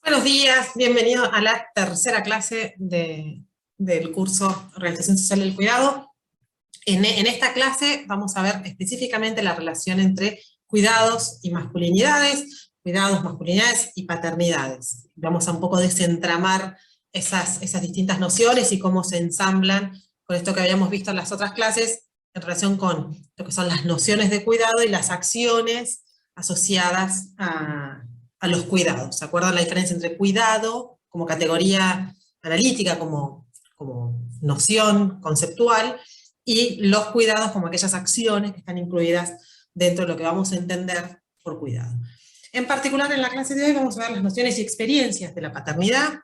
Buenos días, bienvenidos a la tercera clase del curso Organización Social del Cuidado. En esta clase vamos a ver específicamente la relación entre cuidados y masculinidades, cuidados, masculinidades y paternidades. Vamos a un poco desentramar esas distintas nociones y cómo se ensamblan con esto que habíamos visto en las otras clases en relación con lo que son las nociones de cuidado y las acciones asociadas a los cuidados. ¿Se acuerdan la diferencia entre cuidado como categoría analítica, como noción conceptual, y los cuidados como aquellas acciones que están incluidas dentro de lo que vamos a entender por cuidado? En particular, en la clase de hoy vamos a ver las nociones y experiencias de la paternidad,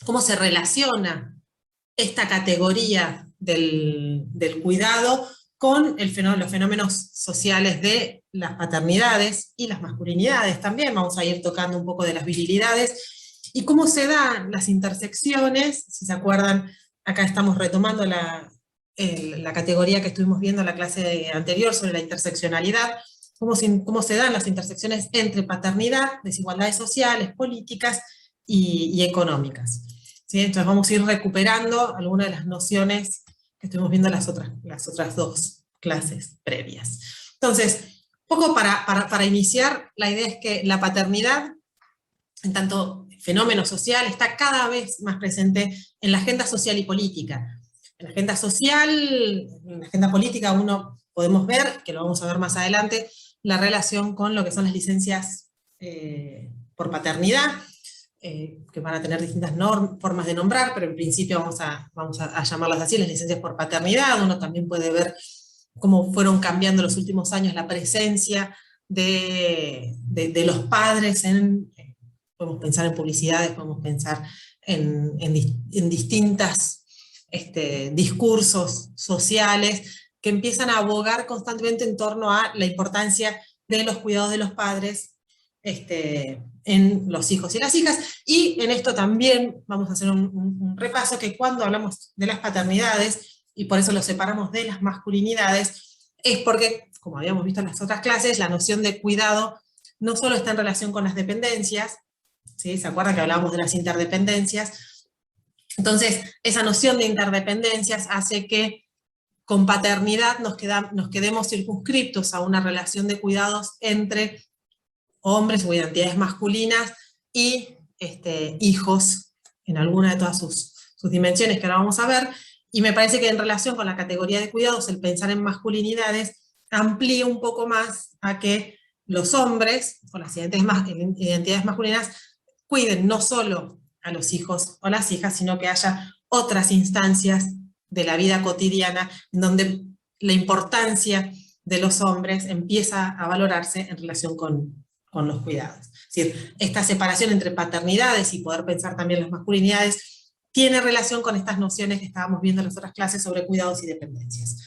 cómo se relaciona esta categoría del cuidado con los fenómenos sociales de las paternidades y las masculinidades también. Vamos a ir tocando un poco de las virilidades y cómo se dan las intersecciones. Si se acuerdan, acá estamos retomando la categoría que estuvimos viendo en la clase anterior sobre la interseccionalidad, cómo se dan las intersecciones entre paternidad, desigualdades sociales, políticas y económicas. ¿Sí? Entonces vamos a ir recuperando algunas de las nociones que estuvimos viendo en las otras dos clases previas. Entonces, un poco para iniciar, la idea es que la paternidad, en tanto fenómeno social, está cada vez más presente en la agenda social y política. En la agenda social, en la agenda política podemos ver, que lo vamos a ver más adelante, la relación con lo que son las licencias por paternidad, que van a tener distintas formas de nombrar, pero en principio vamos a llamarlas así, las licencias por paternidad. Uno también puede ver cómo fueron cambiando en los últimos años la presencia de los padres podemos pensar en publicidades, podemos pensar en distintos discursos sociales que empiezan a abogar constantemente en torno a la importancia de los cuidados de los padres en los hijos y las hijas. Y en esto también vamos a hacer un repaso, que cuando hablamos de las paternidades, y por eso lo separamos de las masculinidades, es porque, como habíamos visto en las otras clases, la noción de cuidado no solo está en relación con las dependencias, ¿sí? ¿Se acuerdan que hablábamos de las interdependencias? Entonces, esa noción de interdependencias hace que con paternidad nos quedemos circunscriptos a una relación de cuidados entre hombres o identidades masculinas y hijos en alguna de todas sus dimensiones que ahora vamos a ver. Y me parece que en relación con la categoría de cuidados, el pensar en masculinidades amplía un poco más a que los hombres o las identidades masculinas cuiden no solo a los hijos o las hijas, sino que haya otras instancias de la vida cotidiana en donde la importancia de los hombres empieza a valorarse en relación con los cuidados. Es decir, esta separación entre paternidades y poder pensar también las masculinidades tiene relación con estas nociones que estábamos viendo en las otras clases sobre cuidados y dependencias.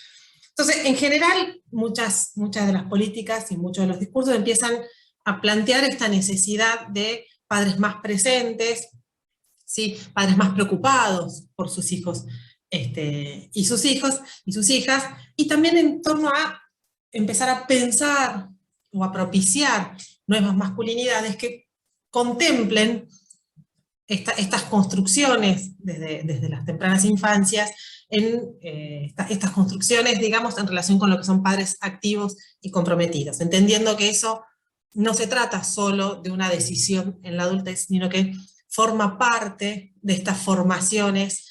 Entonces, en general, muchas de las políticas y muchos de los discursos empiezan a plantear esta necesidad de padres más presentes, ¿sí? Padres más preocupados por sus hijos y sus hijas, y también en torno a empezar a pensar o a propiciar nuevas masculinidades que contemplen estas construcciones desde las tempranas infancias, estas construcciones, digamos, en relación con lo que son padres activos y comprometidos, entendiendo que eso no se trata solo de una decisión en la adultez, sino que forma parte de estas formaciones,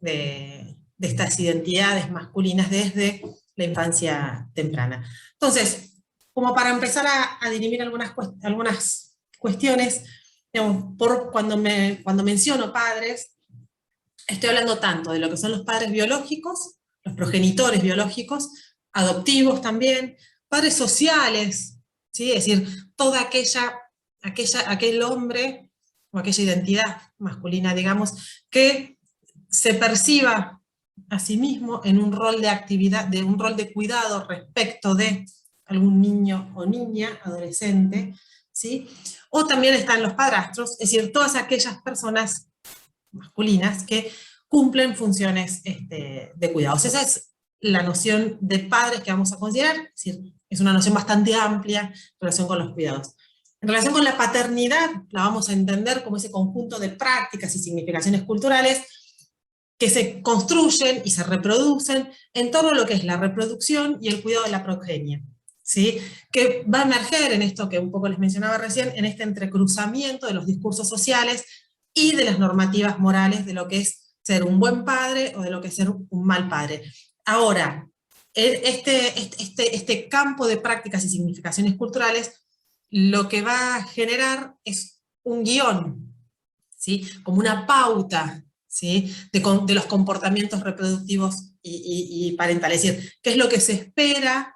de estas identidades masculinas desde la infancia temprana. Entonces, como para empezar a dirimir algunas cuestiones, digamos, cuando menciono padres, estoy hablando tanto de lo que son los padres biológicos, los progenitores biológicos, adoptivos también, padres sociales, ¿sí? Es decir, toda aquel hombre o aquella identidad masculina, digamos, que se perciba a sí mismo en un rol de actividad, un rol de cuidado respecto de algún niño o niña, adolescente, ¿sí? O también están los padrastros, es decir, todas aquellas personas masculinas que cumplen funciones de cuidados. Esa es la noción de padres que vamos a considerar, es decir, es una noción bastante amplia en relación con los cuidados. En relación con la paternidad, la vamos a entender como ese conjunto de prácticas y significaciones culturales que se construyen y se reproducen en torno a lo que es la reproducción y el cuidado de la progenie, ¿sí? Que va a emerger en esto que un poco les mencionaba recién, en este entrecruzamiento de los discursos sociales y de las normativas morales de lo que es ser un buen padre o de lo que es ser un mal padre. Ahora, este campo de prácticas y significaciones culturales lo que va a generar es un guión, ¿sí? Como una pauta, ¿sí? De los comportamientos reproductivos y parentales. Es decir, qué es lo que se espera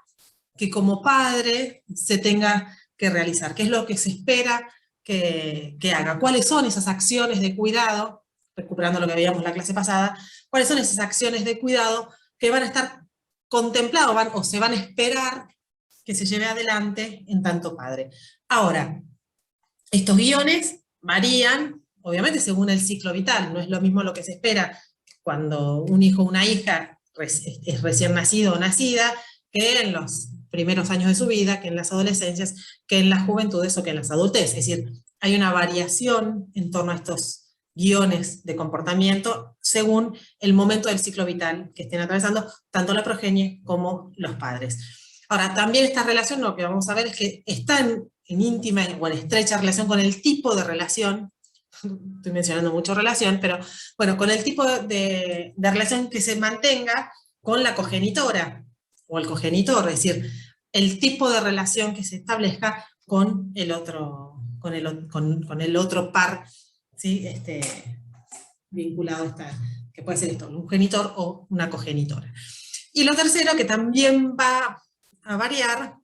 que como padre se tenga que realizar, qué es lo que se espera que haga, cuáles son esas acciones de cuidado, recuperando lo que veíamos la clase pasada, cuáles son esas acciones de cuidado que van a estar contempladas o se van a esperar que se lleve adelante en tanto padre. Ahora, estos guiones varían, obviamente, según el ciclo vital. No es lo mismo lo que se espera cuando un hijo o una hija es recién nacido o nacida, que en los primeros años de su vida, que en las adolescencias, que en las juventudes o que en las adultez. Es decir, hay una variación en torno a estos guiones de comportamiento según el momento del ciclo vital que estén atravesando tanto la progenie como los padres. Ahora, también esta relación, lo que vamos a ver es que está en íntima o en estrecha relación con el tipo de relación, estoy mencionando mucho relación, pero bueno, con el tipo de relación que se mantenga con la cogenitora o el cogenitor, es decir, el tipo de relación que se establezca con el otro, con el otro par, ¿sí? Vinculado a esta, que puede ser esto, un genitor o una cogenitora. Y lo tercero, que también va a variar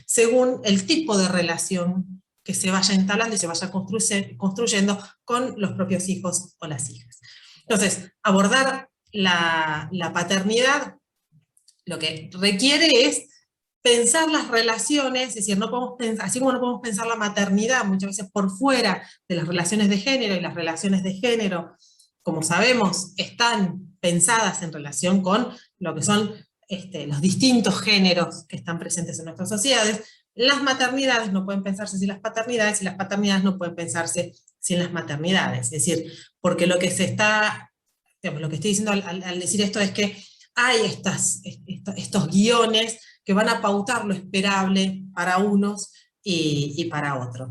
según el tipo de relación que se vaya instalando y se vaya construyendo con los propios hijos o las hijas. Entonces, abordar la paternidad lo que requiere es pensar las relaciones, es decir, no podemos pensar, así como no podemos pensar la maternidad muchas veces por fuera de las relaciones de género, y las relaciones de género, como sabemos, están pensadas en relación con lo que son los distintos géneros que están presentes en nuestras sociedades. Las maternidades no pueden pensarse sin las paternidades, y las paternidades no pueden pensarse sin las maternidades. Es decir, porque lo que se está, digamos, lo que estoy diciendo al decir esto es que hay estos guiones que van a pautar lo esperable para unos y para otros.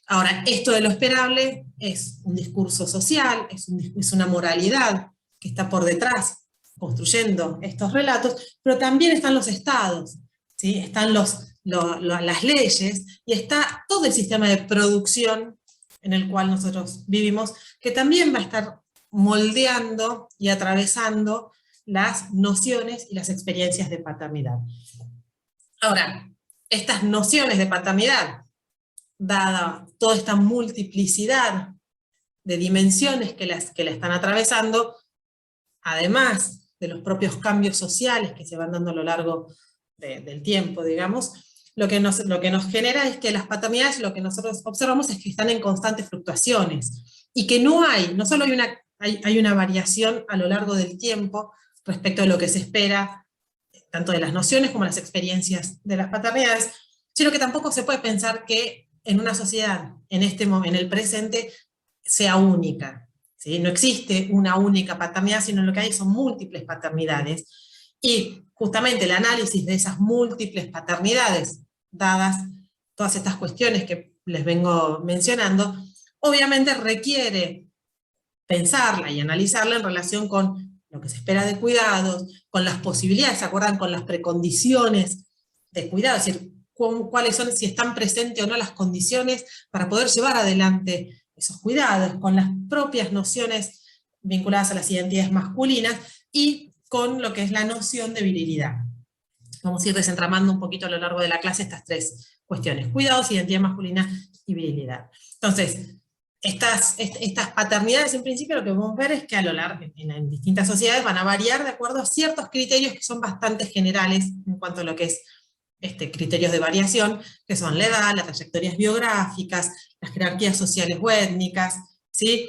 Ahora, esto de lo esperable es un discurso social, es una moralidad que está por detrás construyendo estos relatos, pero también están los estados, ¿sí? Están las leyes y está todo el sistema de producción en el cual nosotros vivimos, que también va a estar moldeando y atravesando las nociones y las experiencias de paternidad. Ahora, estas nociones de paternidad, dada toda esta multiplicidad de dimensiones que la están atravesando, además de los propios cambios sociales que se van dando a lo largo del tiempo, digamos, lo que nos genera es que las paternidades, lo que nosotros observamos es que están en constantes fluctuaciones, y que no solo hay una variación a lo largo del tiempo respecto de lo que se espera, tanto de las nociones como las experiencias de las paternidades, sino que tampoco se puede pensar que en una sociedad, en el presente, sea única. ¿Sí? No existe una única paternidad, sino lo que hay son múltiples paternidades, y justamente el análisis de esas múltiples paternidades, dadas todas estas cuestiones que les vengo mencionando, obviamente requiere pensarla y analizarla en relación con lo que se espera de cuidados, con las posibilidades, ¿se acuerdan? Con las precondiciones de cuidado, es decir, cuáles son, si están presentes o no las condiciones para poder llevar adelante esos cuidados, con las propias nociones vinculadas a las identidades masculinas y con lo que es la noción de virilidad. Vamos a ir desentramando un poquito a lo largo de la clase estas tres cuestiones: cuidados, identidad masculina y virilidad. Entonces, estas paternidades, en principio, lo que vamos a ver es que a lo largo, en distintas sociedades, van a variar de acuerdo a ciertos criterios que son bastante generales en cuanto a lo que es criterios de variación, que son la edad, las trayectorias biográficas, las jerarquías sociales o étnicas, ¿sí?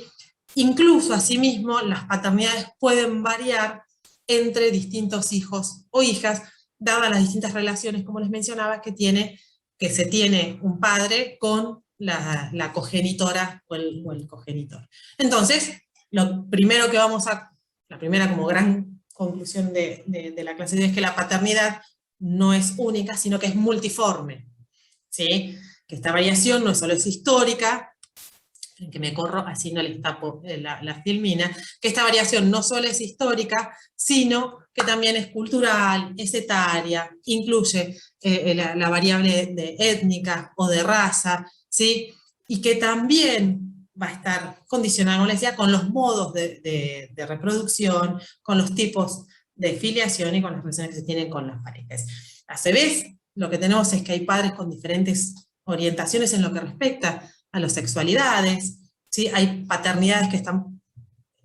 Incluso, asimismo, las paternidades pueden variar entre distintos hijos o hijas, dadas las distintas relaciones, como les mencionaba, que tiene que se tiene un padre con la cogenitora o el cogenitor. Entonces, lo primero que la primera como gran conclusión de la clase de hoy es que la paternidad no es única, sino que es multiforme, ¿sí? Que esta variación no solo es histórica, en que me corro, así no les tapo la filmina, que esta variación no solo es histórica, sino que también es cultural, es etaria, incluye la variable de étnica o de raza, ¿sí? Y que también va a estar condicionada, como les decía, con los modos de reproducción, con los tipos de filiación y con las relaciones que se tienen con las parejas. A su vez, lo que tenemos es que hay padres con diferentes orientaciones en lo que respecta a las sexualidades, ¿sí? Hay paternidades que están,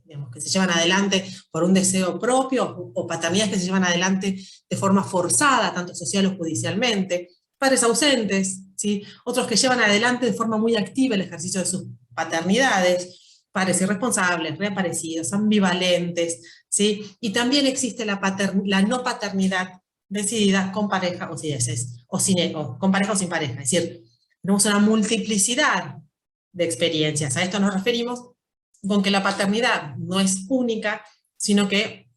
digamos, que se llevan adelante por un deseo propio, o paternidades que se llevan adelante de forma forzada, tanto social o judicialmente, padres ausentes, ¿sí? Otros que llevan adelante de forma muy activa el ejercicio de sus paternidades, padres irresponsables, reaparecidos, ambivalentes, ¿sí? Y también existe la no paternidad decidida con pareja o o con pareja o sin pareja, es decir, tenemos una multiplicidad de experiencias. A esto nos referimos con que la paternidad no es única, sino que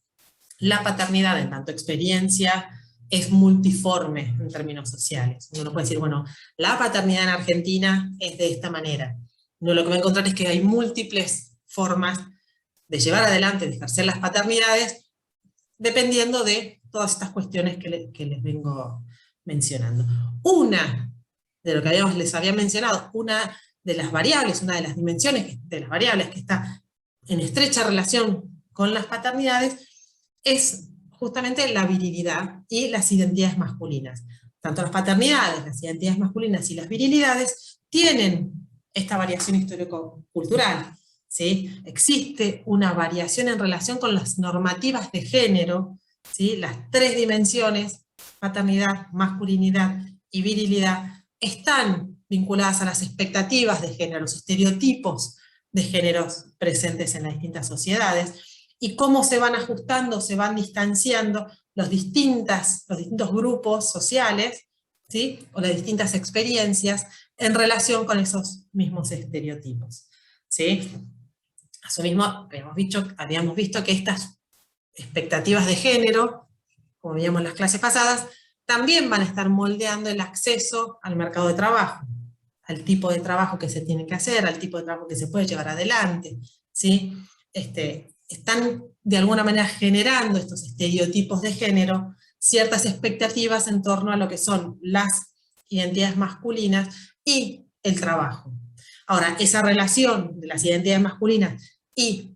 la paternidad en tanto experiencia es multiforme en términos sociales. Uno puede decir, bueno, la paternidad en Argentina es de esta manera. Uno lo que va a encontrar es que hay múltiples formas de llevar adelante, de ejercer las paternidades, dependiendo de todas estas cuestiones que les vengo mencionando. Una de lo que les había mencionado, una de las variables, una de las dimensiones de las variables que está en estrecha relación con las paternidades, es justamente la virilidad y las identidades masculinas. Tanto las paternidades, las identidades masculinas y las virilidades tienen esta variación histórico-cultural, ¿sí? Existe una variación en relación con las normativas de género, ¿sí? Las tres dimensiones, paternidad, masculinidad y virilidad, están vinculadas a las expectativas de género, los estereotipos de géneros presentes en las distintas sociedades, y cómo se van ajustando, se van distanciando los distintos grupos sociales, ¿sí? O las distintas experiencias en relación con esos mismos estereotipos, ¿sí? Asimismo, habíamos visto que estas expectativas de género, como veíamos en las clases pasadas, también van a estar moldeando el acceso al mercado de trabajo, al tipo de trabajo que se tiene que hacer, al tipo de trabajo que se puede llevar adelante, ¿sí? Están de alguna manera generando estos estereotipos de género ciertas expectativas en torno a lo que son las identidades masculinas y el trabajo. Ahora, esa relación de las identidades masculinas y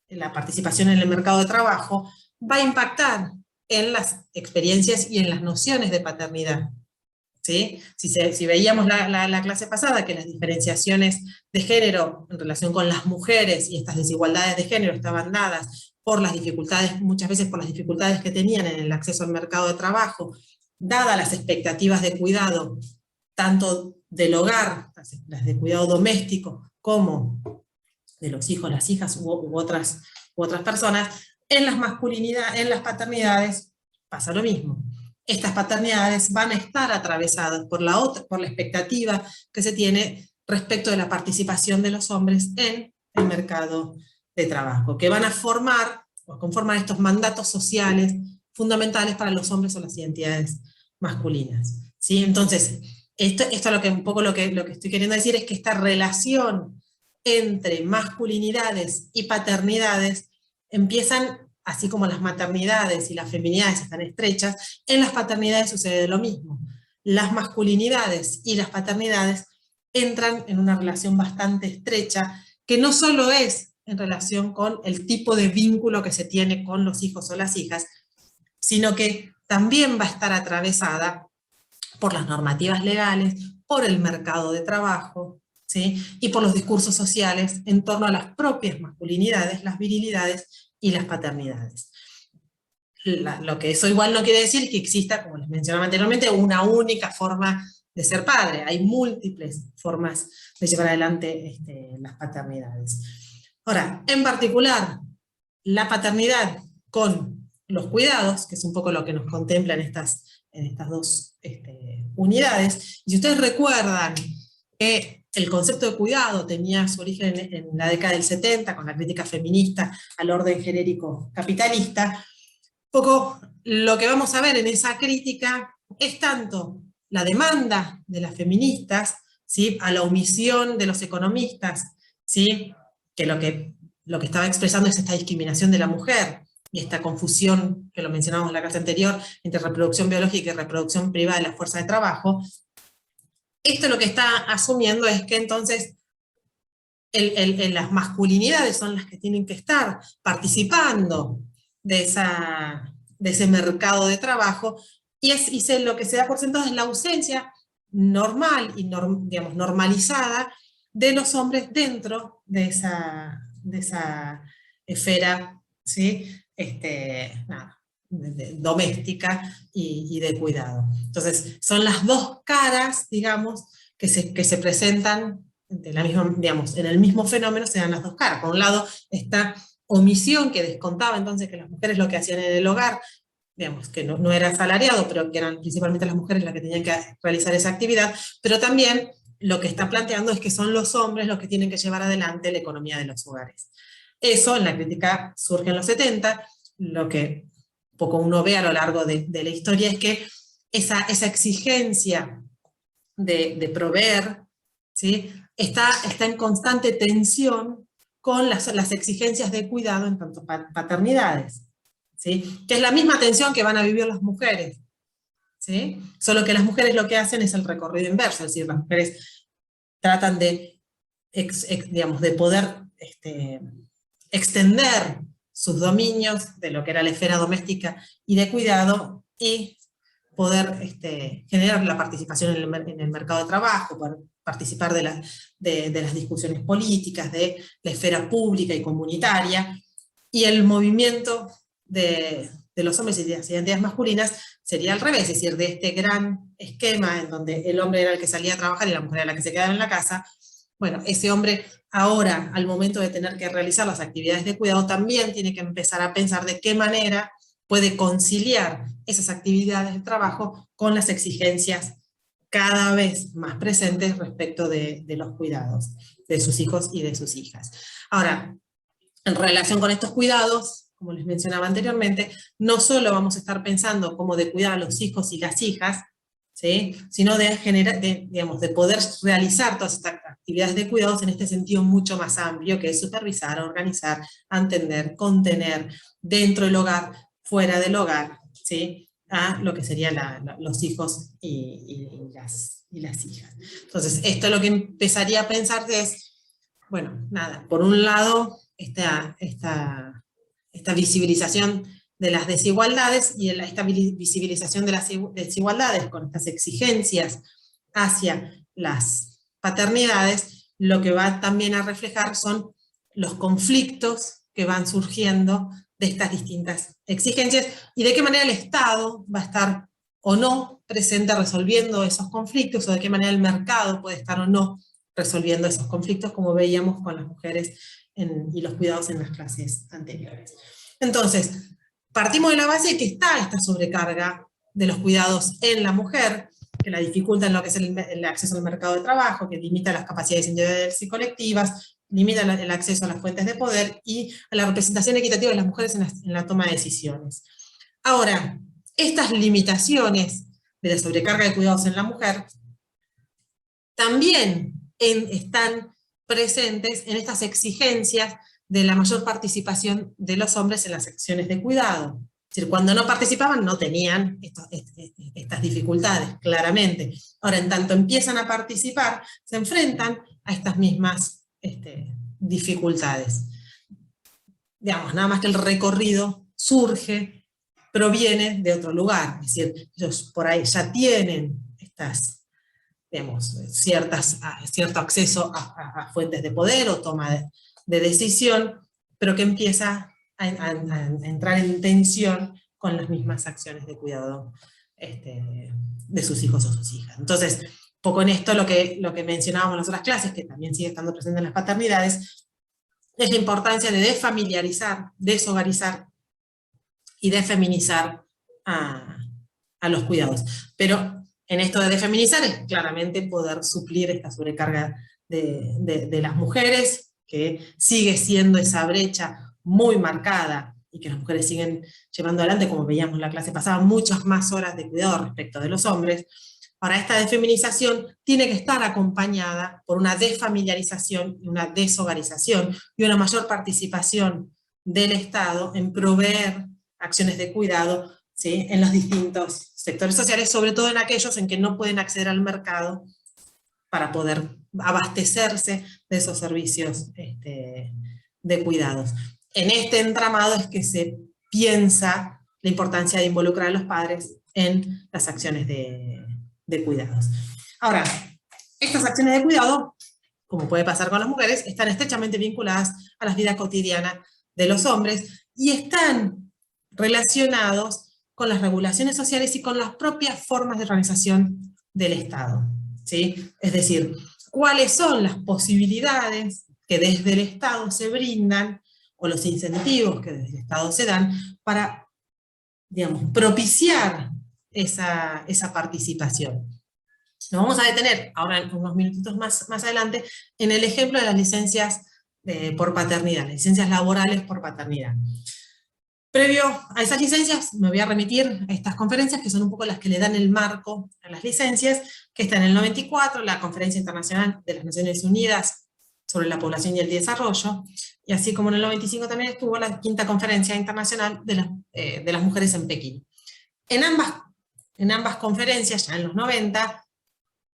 la participación en el mercado de trabajo va a impactar en las experiencias y en las nociones de paternidad, ¿sí? Si veíamos la clase pasada que las diferenciaciones de género en relación con las mujeres y estas desigualdades de género estaban dadas por las dificultades, muchas veces por las dificultades que tenían en el acceso al mercado de trabajo, dadas las expectativas de cuidado, tanto del hogar, las de cuidado doméstico, como de los hijos, las hijas u otras personas, en las paternidades pasa lo mismo. Estas paternidades van a estar atravesadas por la expectativa que se tiene respecto de la participación de los hombres en el mercado de trabajo, que van a conformar estos mandatos sociales fundamentales para los hombres o las identidades masculinas, ¿sí? Entonces, esto es un poco lo que estoy queriendo decir, es que esta relación entre masculinidades y paternidades empiezan, así como las maternidades y las feminidades están estrechas, en las paternidades sucede lo mismo. Las masculinidades y las paternidades entran en una relación bastante estrecha, que no solo es en relación con el tipo de vínculo que se tiene con los hijos o las hijas, sino que también va a estar atravesada por las normativas legales, por el mercado de trabajo, ¿sí? Y por los discursos sociales en torno a las propias masculinidades, las virilidades y las paternidades. Lo que eso igual no quiere decir que exista, como les mencionaba anteriormente, una única forma de ser padre. Hay múltiples formas de llevar adelante las paternidades. Ahora, en particular, la paternidad con los cuidados, que es un poco lo que nos contempla en estas dos unidades. Y si ustedes recuerdan que el concepto de cuidado tenía su origen en la década del 70, con la crítica feminista al orden genérico capitalista, poco lo que vamos a ver en esa crítica es tanto la demanda de las feministas, ¿sí?, a la omisión de los economistas, ¿sí?, que lo que estaba expresando es esta discriminación de la mujer, y esta confusión, que lo mencionamos en la clase anterior, entre reproducción biológica y reproducción privada de la fuerza de trabajo. Esto lo que está asumiendo es que entonces las masculinidades son las que tienen que estar participando de ese mercado de trabajo, y lo que se da por sentado es la ausencia normal y digamos, normalizada de los hombres dentro de esa esfera, ¿sí?, doméstica y de cuidado. Entonces, son las dos caras, digamos, que se presentan de la misma, digamos, en el mismo fenómeno se dan las dos caras. Por un lado, esta omisión que descontaba entonces que las mujeres lo que hacían en el hogar, digamos, que no era asalariado, pero que eran principalmente las mujeres las que tenían que realizar esa actividad, pero también lo que está planteando es que son los hombres los que tienen que llevar adelante la economía de los hogares. Eso en la crítica surge en los 70, lo que poco uno ve a lo largo de la historia es que esa exigencia de proveer, ¿sí?, está en constante tensión con las exigencias de cuidado en tanto paternidades, ¿sí?, que es la misma tensión que van a vivir las mujeres, ¿sí?, solo que las mujeres lo que hacen es el recorrido inverso, es decir, las mujeres tratan de, digamos, de poder extender sus dominios de lo que era la esfera doméstica y de cuidado, y poder generar la participación en el mercado de trabajo, poder participar de las discusiones políticas, de la esfera pública y comunitaria, y el movimiento de los hombres y de las identidades masculinas sería al revés, es decir, de este gran esquema en donde el hombre era el que salía a trabajar y la mujer era la que se quedaba en la casa. Bueno, ese hombre ahora, al momento de tener que realizar las actividades de cuidado, también tiene que empezar a pensar de qué manera puede conciliar esas actividades de trabajo con las exigencias cada vez más presentes respecto de los cuidados de sus hijos y de sus hijas. Ahora, en relación con estos cuidados, como les mencionaba anteriormente, no solo vamos a estar pensando cómo de cuidar a los hijos y las hijas, ¿sí?, sino digamos, de poder realizar todas estas actividades de cuidados en este sentido mucho más amplio, que es supervisar, organizar, atender, contener, dentro del hogar, fuera del hogar, ¿sí?, a lo que serían los hijos y las hijas. Entonces, esto lo que empezaría a pensar es, bueno, nada, por un lado, esta visibilización de las desigualdades, y esta visibilización de las desigualdades con estas exigencias hacia las paternidades, lo que va también a reflejar son los conflictos que van surgiendo de estas distintas exigencias, y de qué manera el Estado va a estar o no presente resolviendo esos conflictos, o de qué manera el mercado puede estar o no resolviendo esos conflictos, como veíamos con las mujeres y los cuidados en las clases anteriores. Entonces, partimos de la base de que está esta sobrecarga de los cuidados en la mujer, que la dificulta en lo que es el acceso al mercado de trabajo, que limita las capacidades individuales y colectivas, limita el acceso a las fuentes de poder y a la representación equitativa de las mujeres en la toma de decisiones. Ahora, estas limitaciones de la sobrecarga de cuidados en la mujer también están presentes en estas exigencias de la mayor participación de los hombres en las acciones de cuidado. Es decir, cuando no participaban no tenían estas dificultades, claramente. Ahora, en tanto empiezan a participar, se enfrentan a estas mismas dificultades. Digamos, nada más que el recorrido surge, proviene de otro lugar. Es decir, ellos por ahí ya tienen digamos, cierto acceso a fuentes de poder o toma de decisión, pero que empieza a entrar en tensión con las mismas acciones de cuidado de sus hijos o sus hijas. Entonces, poco en esto lo que mencionábamos en las otras clases, que también sigue estando presente en las paternidades, es la importancia de desfamiliarizar, deshogarizar y defeminizar a los cuidados. Pero en esto de feminizar es claramente poder suplir esta sobrecarga de las mujeres, que sigue siendo esa brecha muy marcada, y que las mujeres siguen llevando adelante, como veíamos en la clase pasada, muchas más horas de cuidado respecto de los hombres. Para esta desfeminización tiene que estar acompañada por una desfamiliarización y una deshogarización, y una mayor participación del Estado en proveer acciones de cuidado, ¿sí?, en los distintos sectores sociales, sobre todo en aquellos en que no pueden acceder al mercado para poder abastecerse de esos servicios de cuidados. En este entramado es que se piensa la importancia de involucrar a los padres en las acciones de cuidados. Ahora, estas acciones de cuidado, como puede pasar con las mujeres, están estrechamente vinculadas a la vida cotidiana de los hombres y están relacionados con las regulaciones sociales y con las propias formas de organización del Estado, ¿sí? Es decir, cuáles son las posibilidades que desde el Estado se brindan, o los incentivos que desde el Estado se dan, para, digamos, propiciar esa participación. Nos vamos a detener ahora en unos minutitos más adelante en el ejemplo de las licencias por paternidad, las licencias laborales por paternidad. Previo a esas licencias me voy a remitir a estas conferencias, que son un poco las que le dan el marco a las licencias, que está en el 94, la Conferencia Internacional de las Naciones Unidas sobre la Población y el Desarrollo, y así como en el 95 también estuvo la quinta Conferencia Internacional de las Mujeres en Pekín. En ambas conferencias, ya en los 90,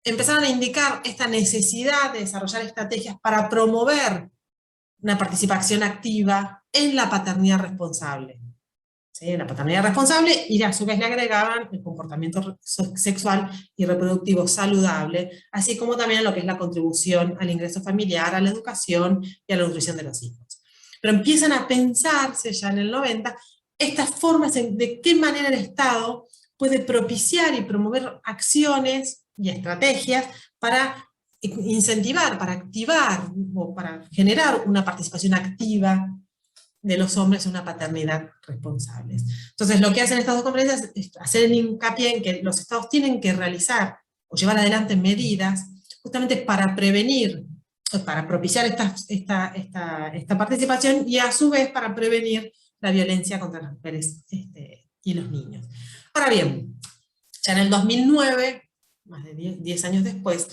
empezaron a indicar esta necesidad de desarrollar estrategias para promover una participación activa en la paternidad responsable. ¿Sí? La paternidad responsable, y a su vez le agregaban el comportamiento sexual y reproductivo saludable, así como también lo que es la contribución al ingreso familiar, a la educación y a la nutrición de los hijos. Pero empiezan a pensarse ya en el 90 estas formas de qué manera el Estado puede propiciar y promover acciones y estrategias para incentivar, para activar o para generar una participación activa de los hombres en una paternidad responsables. Entonces, lo que hacen estas dos conferencias es hacer el hincapié en que los estados tienen que realizar o llevar adelante medidas justamente para prevenir, para propiciar esta participación, y a su vez para prevenir la violencia contra las mujeres y los niños. Ahora bien, ya en el 2009, más de 10 años después,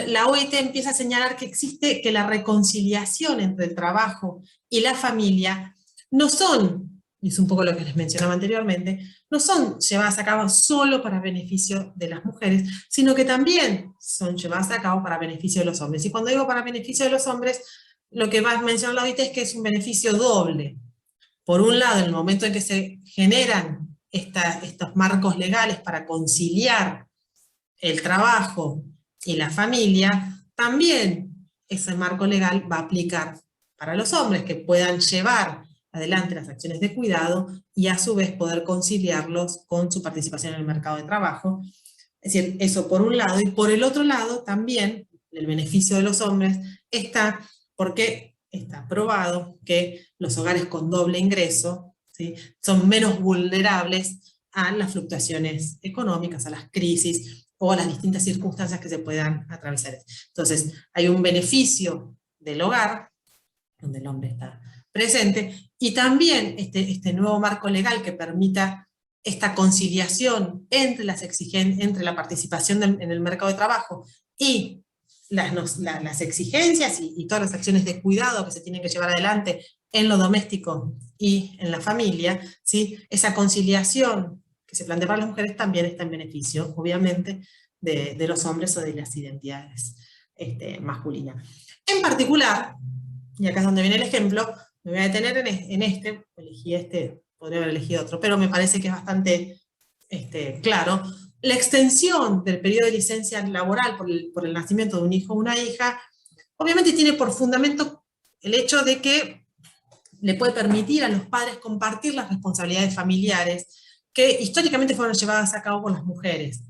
la OIT empieza a señalar que la reconciliación entre el trabajo y la familia no son, y es un poco lo que les mencionaba anteriormente, no son llevadas a cabo solo para beneficio de las mujeres, sino que también son llevadas a cabo para beneficio de los hombres. Y cuando digo para beneficio de los hombres, lo que va a mencionar la OIT es que es un beneficio doble. Por un lado, en el momento en que se generan estos marcos legales para conciliar el trabajo y la familia, también ese marco legal va a aplicar para los hombres, que puedan llevar adelante las acciones de cuidado y a su vez poder conciliarlos con su participación en el mercado de trabajo. Es decir, eso por un lado, y por el otro lado también el beneficio de los hombres está porque está probado que los hogares con doble ingreso, ¿sí?, son menos vulnerables a las fluctuaciones económicas, a las crisis, o a las distintas circunstancias que se puedan atravesar. Entonces, hay un beneficio del hogar, donde el hombre está presente, y también este nuevo marco legal que permita esta conciliación entre entre la participación en el mercado de trabajo y las exigencias y todas las acciones de cuidado que se tienen que llevar adelante en lo doméstico y en la familia, ¿sí?, esa conciliación que se plantea para las mujeres también está en beneficio, obviamente, de los hombres o de las identidades masculinas. En particular, y acá es donde viene el ejemplo, me voy a detener elegí podría haber elegido otro, pero me parece que es bastante claro. La extensión del periodo de licencia laboral por el nacimiento de un hijo o una hija, obviamente tiene por fundamento el hecho de que le puede permitir a los padres compartir las responsabilidades familiares que históricamente fueron llevadas a cabo por las mujeres.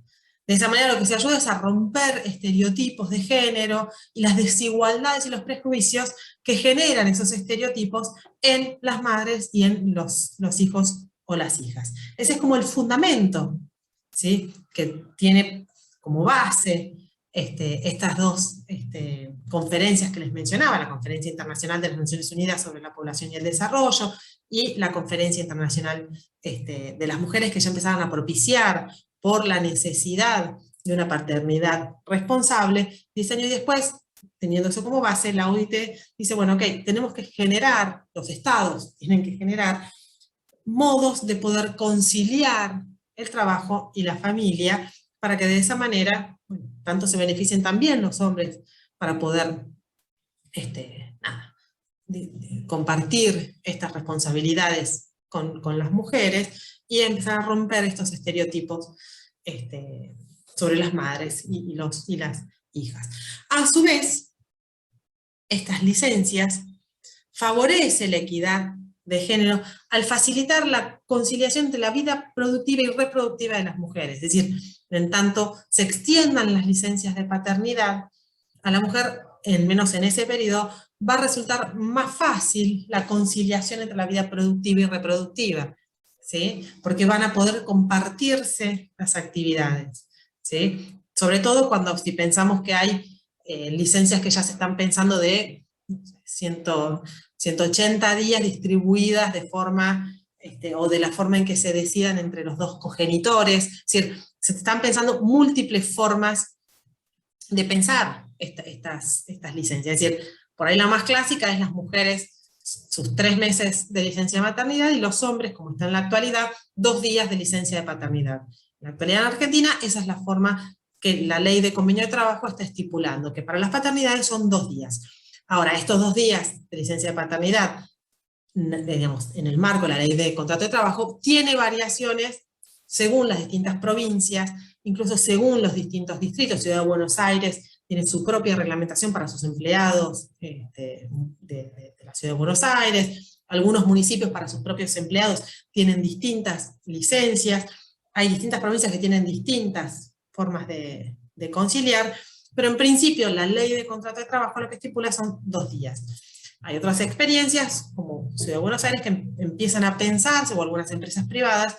De esa manera lo que se ayuda es a romper estereotipos de género y las desigualdades y los prejuicios que generan esos estereotipos en las madres y en los hijos o las hijas. Ese es como el fundamento, ¿sí? Que tiene como base estas dos conferencias que les mencionaba, la Conferencia Internacional de las Naciones Unidas sobre la Población y el Desarrollo, y la Conferencia Internacional de las Mujeres, que ya empezaron a propiciar por la necesidad de una paternidad responsable. 10 años después, teniendo eso como base, la OIT dice, bueno, ok, tenemos que generar, los estados tienen que generar modos de poder conciliar el trabajo y la familia, para que de esa manera, bueno, tanto se beneficien también los hombres para poder nada, compartir estas responsabilidades con las mujeres y empezar a romper estos estereotipos sobre las madres y las hijas. A su vez, estas licencias favorecen la equidad de género al facilitar la conciliación entre la vida productiva y reproductiva de las mujeres. Es decir, en tanto se extiendan las licencias de paternidad, a la mujer, menos en ese periodo, va a resultar más fácil la conciliación entre la vida productiva y reproductiva, ¿sí? Porque van a poder compartirse las actividades, ¿sí? Sobre todo si pensamos que hay licencias que ya se están pensando de 180 días distribuidas de forma, o de la forma en que se decidan entre los dos cogenitores. Es decir, se están pensando múltiples formas de pensar estas licencias. Es decir, por ahí la más clásica es las mujeres, sus 3 meses de licencia de maternidad, y los hombres, como está en la actualidad, 2 días de licencia de paternidad. En la actualidad en Argentina, esa es la forma que la ley de convenio de trabajo está estipulando, que para las paternidades son 2 días. Ahora, estos 2 días de licencia de paternidad, digamos, en el marco de la ley de contrato de trabajo, tiene variaciones según las distintas provincias, incluso según los distintos distritos. Ciudad de Buenos Aires tiene su propia reglamentación para sus empleados de la Ciudad de Buenos Aires, algunos municipios para sus propios empleados tienen distintas licencias, hay distintas provincias que tienen distintas formas de conciliar, pero en principio la ley de contrato de trabajo lo que estipula son 2 días. Hay otras experiencias, como Ciudad de Buenos Aires, que empiezan a pensarse, o algunas empresas privadas,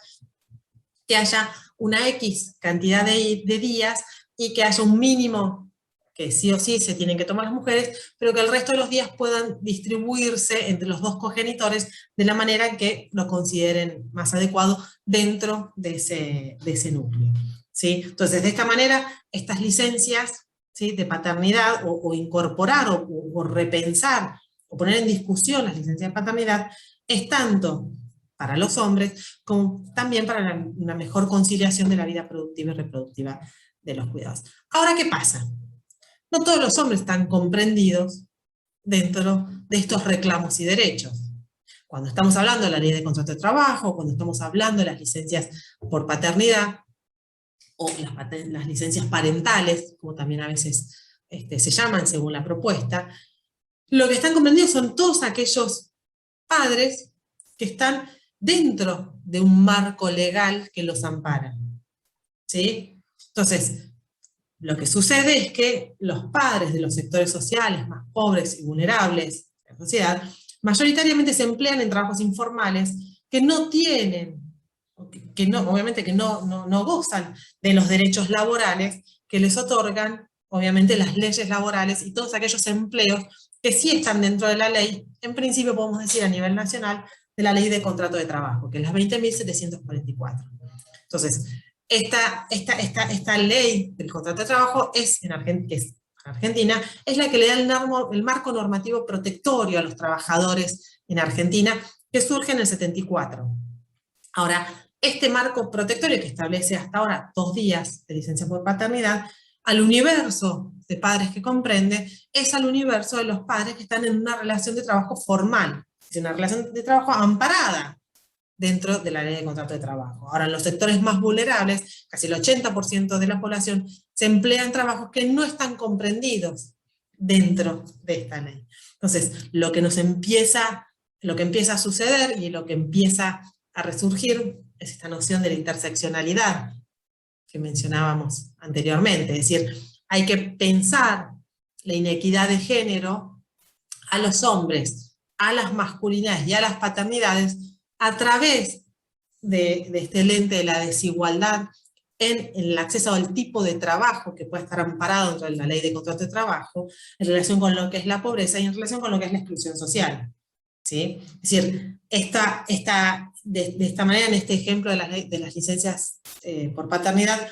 que haya una X cantidad de días y que haya un mínimo que sí o sí se tienen que tomar las mujeres, pero que el resto de los días puedan distribuirse entre los dos cogenitores de la manera que lo consideren más adecuado dentro de ese núcleo, ¿sí? Entonces, de esta manera, estas licencias, ¿sí?, de paternidad, o incorporar, o repensar, o poner en discusión las licencias de paternidad, es tanto para los hombres, como también para una mejor conciliación de la vida productiva y reproductiva de los cuidados. Ahora, ¿qué pasa? No todos los hombres están comprendidos dentro de estos reclamos y derechos. Cuando estamos hablando de la ley de contrato de trabajo, cuando estamos hablando de las licencias por paternidad, o las licencias parentales, como también a veces se llaman según la propuesta, lo que están comprendidos son todos aquellos padres que están dentro de un marco legal que los ampara, ¿sí? Entonces, lo que sucede es que los padres de los sectores sociales más pobres y vulnerables de la sociedad, mayoritariamente se emplean en trabajos informales que no tienen, obviamente que no gozan de los derechos laborales que les otorgan, obviamente, las leyes laborales y todos aquellos empleos que sí están dentro de la ley, en principio podemos decir a nivel nacional, de la ley de contrato de trabajo, que es la 20.744. Entonces, esta ley del contrato de trabajo en Argentina, es la que le da el marco normativo protectorio a los trabajadores en Argentina, que surge en el 74. Ahora, este marco protectorio que establece hasta ahora 2 días de licencia por paternidad, al universo de padres que comprende, es al universo de los padres que están en una relación de trabajo formal, es una relación de trabajo amparada dentro de la ley de contrato de trabajo. Ahora, en los sectores más vulnerables, casi el 80% de la población se emplea en trabajos que no están comprendidos dentro de esta ley. Entonces, lo que empieza a suceder y lo que empieza a resurgir es esta noción de la interseccionalidad que mencionábamos anteriormente. Es decir, hay que pensar la inequidad de género a los hombres, a las masculinidades y a las paternidades a través de este lente de la desigualdad en el acceso al tipo de trabajo que puede estar amparado dentro de la ley de contrato de trabajo, en relación con lo que es la pobreza y en relación con lo que es la exclusión social. ¿Sí? Es decir, de esta manera, en este ejemplo de las licencias por paternidad,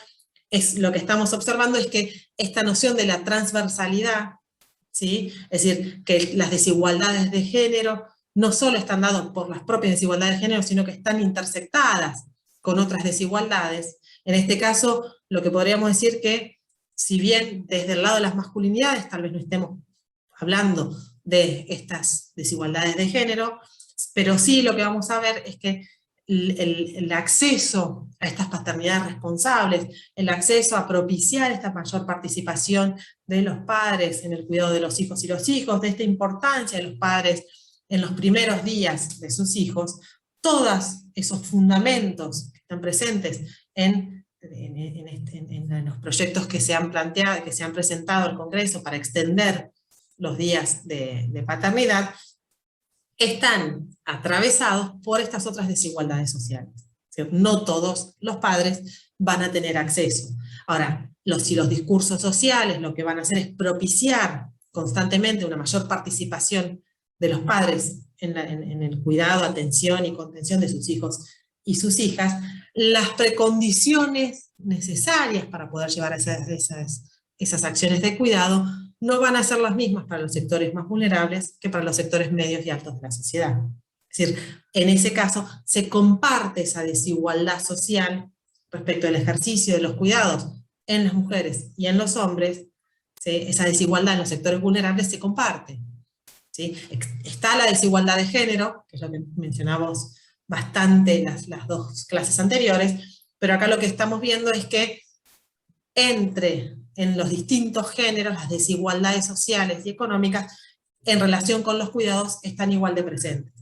lo que estamos observando es que esta noción de la transversalidad, ¿sí? Es decir, que las desigualdades de género no solo están dadas por las propias desigualdades de género, sino que están intersectadas con otras desigualdades. En este caso, lo que podríamos decir que, si bien desde el lado de las masculinidades tal vez no estemos hablando de estas desigualdades de género, pero sí lo que vamos a ver es que el acceso a estas paternidades responsables, el acceso a propiciar esta mayor participación de los padres en el cuidado de los hijos y los hijos, de esta importancia de los padres en los primeros días de sus hijos, todos esos fundamentos que están presentes en los proyectos que se han planteado, que se han presentado al Congreso para extender los días de paternidad, están atravesados por estas otras desigualdades sociales. No todos los padres van a tener acceso. Ahora, si los discursos sociales lo que van a hacer es propiciar constantemente una mayor participación de los padres en el cuidado, atención y contención de sus hijos y sus hijas, las precondiciones necesarias para poder llevar esas acciones de cuidado no van a ser las mismas para los sectores más vulnerables que para los sectores medios y altos de la sociedad. Es decir, en ese caso se comparte esa desigualdad social respecto al ejercicio de los cuidados en las mujeres y en los hombres, ¿sí? Esa desigualdad en los sectores vulnerables se comparte, ¿sí? Está la desigualdad de género, que es lo que mencionamos bastante las dos clases anteriores, pero acá lo que estamos viendo es que en los distintos géneros, las desigualdades sociales y económicas en relación con los cuidados están igual de presentes.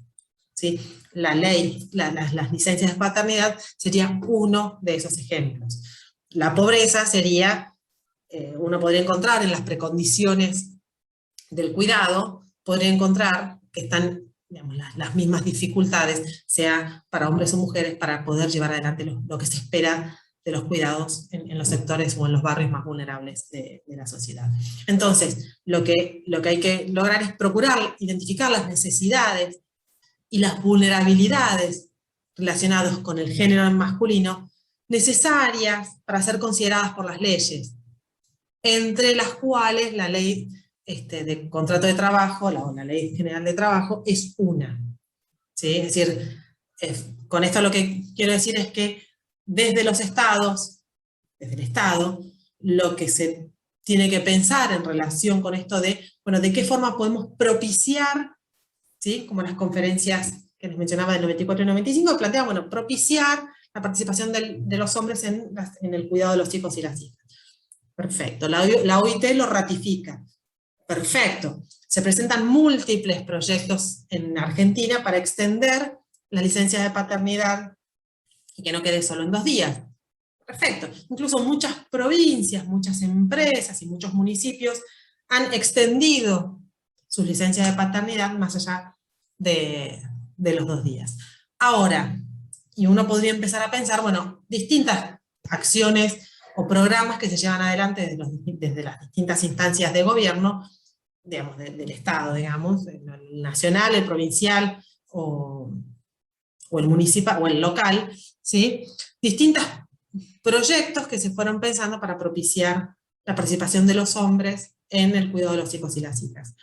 ¿Sí? La ley, las licencias de paternidad sería uno de esos ejemplos. La pobreza sería, uno podría encontrar en las precondiciones del cuidado, podría encontrar que están, digamos, las mismas dificultades, sea para hombres o mujeres, para poder llevar adelante lo que se espera de los cuidados en los sectores o en los barrios más vulnerables de la sociedad. Entonces, lo que hay que lograr es procurar identificar las necesidades y las vulnerabilidades relacionadas con el género masculino necesarias para ser consideradas por las leyes, entre las cuales la ley de contrato de trabajo, la ley general de trabajo, es una. ¿Sí? Es decir, con esto lo que quiero decir es que desde los estados, desde el Estado, lo que se tiene que pensar en relación con esto bueno, de qué forma podemos propiciar, ¿sí? Como las conferencias que les mencionaba del 94 y 95, plantean, bueno, propiciar la participación de los hombres en el cuidado de los hijos y las hijas. Perfecto, la OIT lo ratifica. Perfecto. Se presentan múltiples proyectos en Argentina para extender la licencia de paternidad y que no quede solo en 2 días. Perfecto. Incluso muchas provincias, muchas empresas y muchos municipios han extendido sus licencias de paternidad más allá de los 2 días. Ahora, y uno podría empezar a pensar, bueno, distintas acciones o programas que se llevan adelante desde las distintas instancias de gobierno, digamos, del Estado, digamos, el nacional, el provincial o el municipal o el local, ¿sí? Distintos proyectos que se fueron pensando para propiciar la participación de los hombres en el cuidado de los hijos y las hijas.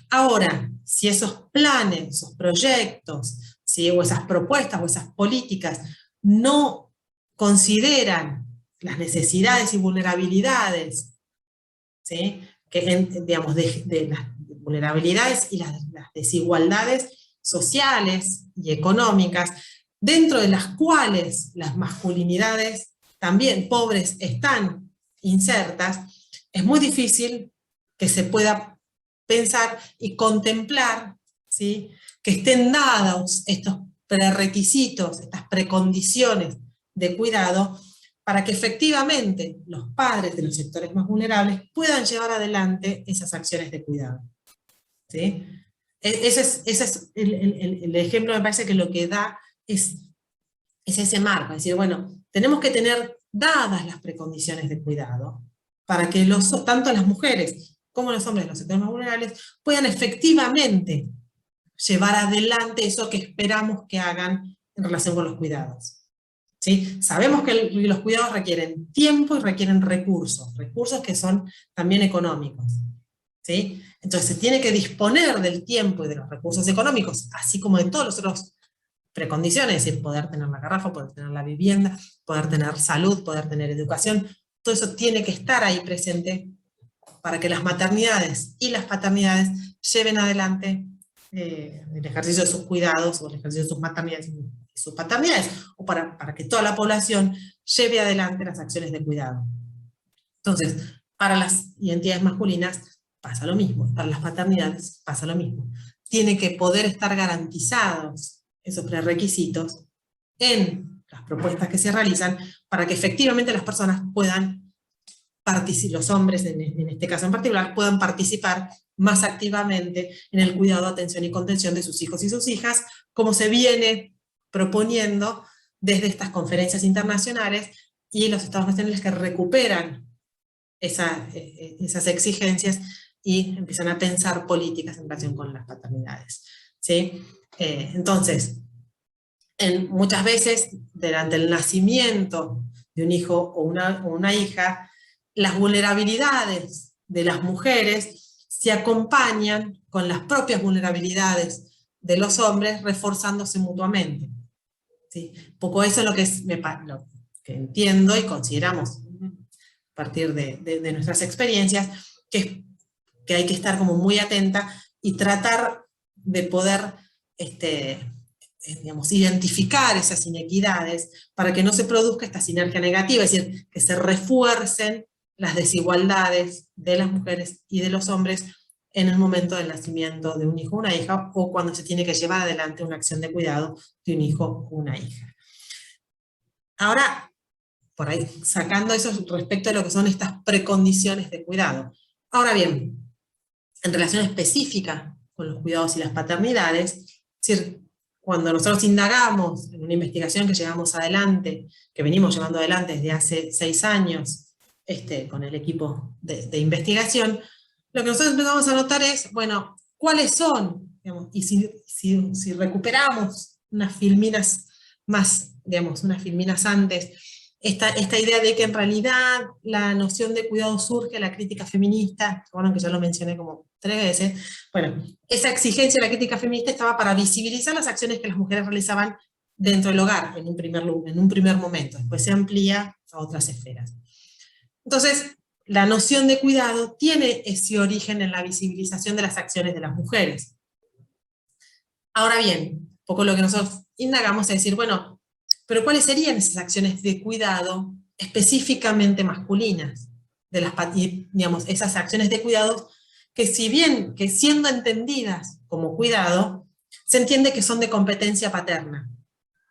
Ahora, si esos planes, esos proyectos, ¿sí? O esas propuestas o esas políticas no consideran las necesidades y vulnerabilidades, ¿sí? Digamos, de las vulnerabilidades y las desigualdades sociales y económicas, dentro de las cuales las masculinidades también pobres están insertas, es muy difícil que se pueda pensar y contemplar, ¿sí? Que estén dados estos prerequisitos, estas precondiciones de cuidado, para que efectivamente los padres de los sectores más vulnerables puedan llevar adelante esas acciones de cuidado. ¿Sí? Ese es el ejemplo, me parece que lo que da es ese marco, es decir, bueno, tenemos que tener dadas las precondiciones de cuidado, para que tanto las mujeres como los hombres, los sectores más vulnerables, puedan efectivamente llevar adelante eso que esperamos que hagan en relación con los cuidados. ¿Sí? Sabemos que los cuidados requieren tiempo y requieren recursos que son también económicos. ¿Sí? Entonces se tiene que disponer del tiempo y de los recursos económicos, así como de todos los otros precondiciones, es decir, poder tener la garrafa, poder tener la vivienda, poder tener salud, poder tener educación, todo eso tiene que estar ahí presente para que las maternidades y las paternidades lleven adelante el ejercicio de sus cuidados o el ejercicio de sus maternidades y sus paternidades, o para que toda la población lleve adelante las acciones de cuidado. Entonces, para las identidades masculinas pasa lo mismo, para las paternidades pasa lo mismo. Tiene que poder estar garantizados esos prerequisitos en las propuestas que se realizan para que efectivamente las personas puedan participar, los hombres en este caso en particular, puedan participar más activamente en el cuidado, atención y contención de sus hijos y sus hijas, como se viene proponiendo desde estas conferencias internacionales y los estados nacionales que recuperan esas exigencias y empiezan a pensar políticas en relación con las paternidades. ¿Sí? Entonces, muchas veces, durante el nacimiento de un hijo o una hija, las vulnerabilidades de las mujeres se acompañan con las propias vulnerabilidades de los hombres, reforzándose mutuamente. ¿Sí? Poco eso es lo lo que entiendo y consideramos, a partir de nuestras experiencias, que hay que estar como muy atenta y tratar de poder digamos, identificar esas inequidades para que no se produzca esta sinergia negativa, es decir, que se refuercen las desigualdades de las mujeres y de los hombres en el momento del nacimiento de un hijo o una hija, o cuando se tiene que llevar adelante una acción de cuidado de un hijo o una hija. Ahora, por ahí, sacando eso respecto a lo que son estas precondiciones de cuidado. Ahora bien, en relación específica con los cuidados y las paternidades, es decir, cuando nosotros indagamos en una investigación que llevamos adelante, que venimos llevando adelante desde hace 6 años, con el equipo de investigación, lo que nosotros empezamos a notar es, bueno, ¿cuáles son? Digamos, y si recuperamos unas filminas más, digamos, unas filminas antes, esta idea de que en realidad la noción de cuidado surge de la crítica feminista, bueno, que ya lo mencioné como 3 veces, bueno, esa exigencia de la crítica feminista estaba para visibilizar las acciones que las mujeres realizaban dentro del hogar, en un primer momento, después se amplía a otras esferas. Entonces, la noción de cuidado tiene ese origen en la visibilización de las acciones de las mujeres. Ahora bien, un poco lo que nosotros indagamos es decir, bueno, pero ¿cuáles serían esas acciones de cuidado específicamente masculinas? Digamos, esas acciones de cuidado que si bien que siendo entendidas como cuidado, se entiende que son de competencia paterna,